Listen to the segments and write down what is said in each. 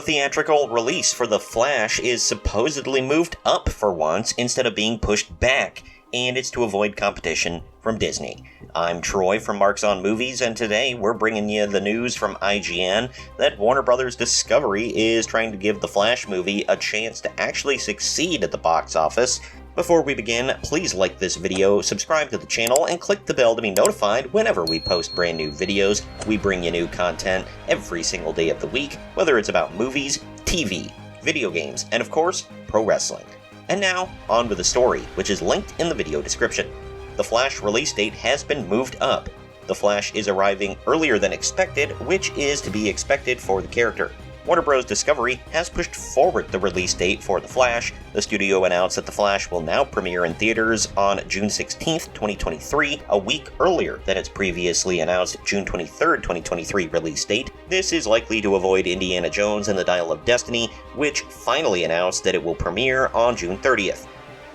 theatrical release for The Flash is supposedly moved up for once instead of being pushed back, and it's to avoid competition from Disney. I'm Troy from Marks on Movies, and today we're bringing you the news from IGN that Warner Bros. Discovery is trying to give the Flash movie a chance to actually succeed at the box office. Before we begin, please like this video, subscribe to the channel, and click the bell to be notified whenever we post brand new videos. We bring you new content every single day of the week, whether it's about movies, TV, video games, and of course, pro wrestling. And now, on with the story, which is linked in the video description. The Flash release date has been moved up. The Flash is arriving earlier than expected, which is to be expected for the character. Warner Bros. Discovery has pushed forward the release date for The Flash. The studio announced that The Flash will now premiere in theaters on June 16, 2023, a week earlier than its previously announced June 23, 2023 release date. This is likely to avoid Indiana Jones and the Dial of Destiny, which finally announced that it will premiere on June 30th.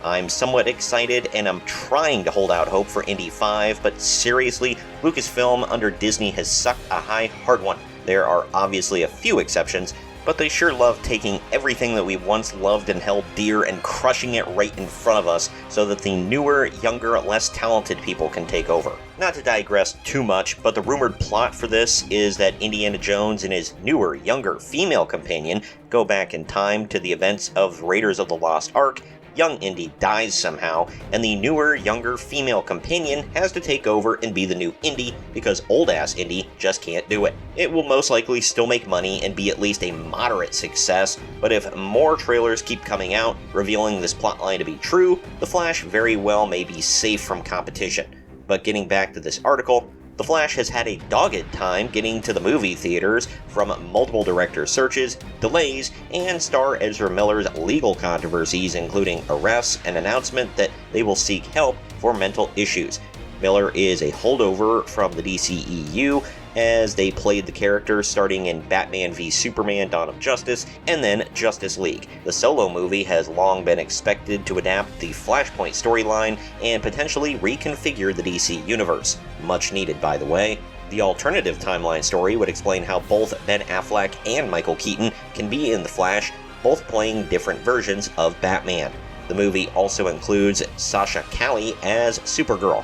I'm somewhat excited, and I'm trying to hold out hope for Indy 5, but seriously, Lucasfilm under Disney has sucked a hard one. There are obviously a few exceptions, but they sure love taking everything that we once loved and held dear and crushing it right in front of us so that the newer, younger, less talented people can take over. Not to digress too much, but the rumored plot for this is that Indiana Jones and his newer, younger female companion go back in time to the events of Raiders of the Lost Ark. Young Indy dies somehow, and the newer, younger female companion has to take over and be the new Indy because old-ass Indy just can't do it. It will most likely still make money and be at least a moderate success, but if more trailers keep coming out revealing this plotline to be true, The Flash very well may be safe from competition. But getting back to this article, The Flash has had a dogged time getting to the movie theaters from multiple director searches, delays, and star Ezra Miller's legal controversies, including arrests and announcement that they will seek help for mental issues. Miller is a holdover from the DCEU, as they played the character starting in Batman v Superman: Dawn of Justice and then Justice League. The Solo movie has long been expected to adapt the Flashpoint storyline and potentially reconfigure the DC universe. Much needed, by the way. The alternative timeline story would explain how both Ben Affleck and Michael Keaton can be in The Flash, both playing different versions of Batman. The movie also includes Sasha Calle as Supergirl.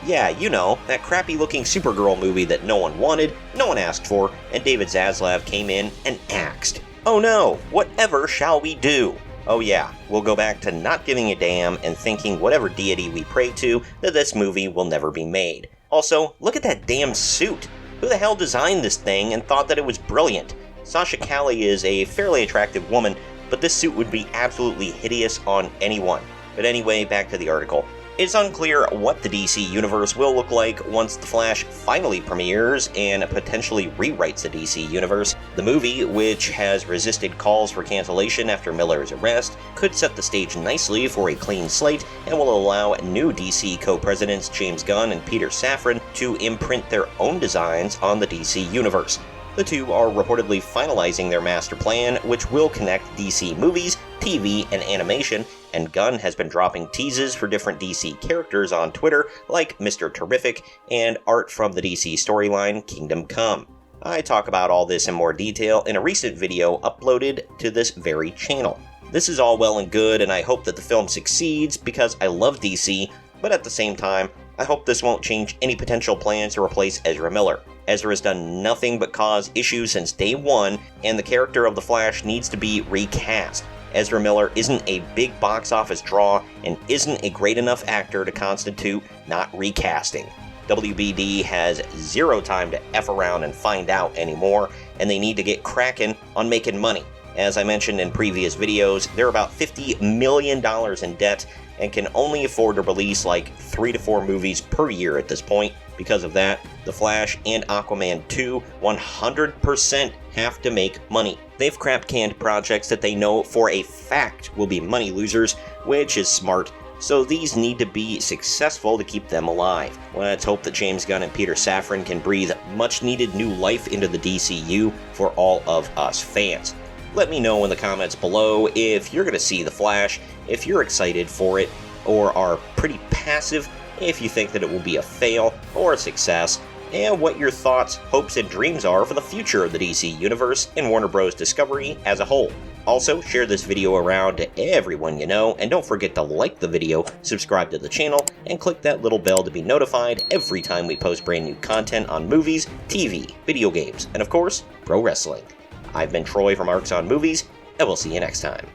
Yeah, you know, that crappy-looking Supergirl movie that no one wanted, no one asked for, and David Zaslav came in and axed. Oh no, whatever shall we do? Oh yeah, we'll go back to not giving a damn and thinking whatever deity we pray to that this movie will never be made. Also, look at that damn suit. Who the hell designed this thing and thought that it was brilliant? Sasha Calle is a fairly attractive woman, but this suit would be absolutely hideous on anyone. But anyway, back to the article. It's unclear what the DC universe will look like once The Flash finally premieres and potentially rewrites the DC universe. The movie, which has resisted calls for cancellation after Miller's arrest, could set the stage nicely for a clean slate and will allow new DC co-presidents James Gunn and Peter Safran to imprint their own designs on the DC universe. The two are reportedly finalizing their master plan, which will connect DC movies, TV, and animation, and Gunn has been dropping teases for different DC characters on Twitter, like Mr. Terrific, and art from the DC storyline Kingdom Come. I talk about all this in more detail in a recent video uploaded to this very channel. This is all well and good, and I hope that the film succeeds because I love DC, but at the same time, I hope this won't change any potential plans to replace Ezra Miller. Ezra has done nothing but cause issues since day one, and the character of the Flash needs to be recast. Ezra Miller isn't a big box office draw and isn't a great enough actor to constitute not recasting. WBD has zero time to F around and find out anymore, and they need to get cracking on making money. As I mentioned in previous videos, they're about $50 million in debt and can only afford to release like 3 to 4 movies per year at this point. Because of that, The Flash and Aquaman 2 100% have to make money. They've crap-canned projects that they know for a fact will be money losers, which is smart, so these need to be successful to keep them alive. Let's hope that James Gunn and Peter Safran can breathe much-needed new life into the DCU for all of us fans. Let me know in the comments below if you're going to see The Flash, if you're excited for it, or are pretty passive if you think that it will be a fail or a success. and what your thoughts, hopes, and dreams are for the future of the DC Universe and Warner Bros. Discovery as a whole. Also, share this video around to everyone you know, and don't forget to like the video, subscribe to the channel, and click that little bell to be notified every time we post brand new content on movies, TV, video games, and of course, pro wrestling. I've been Troy from Arcs on Movies, and we'll see you next time.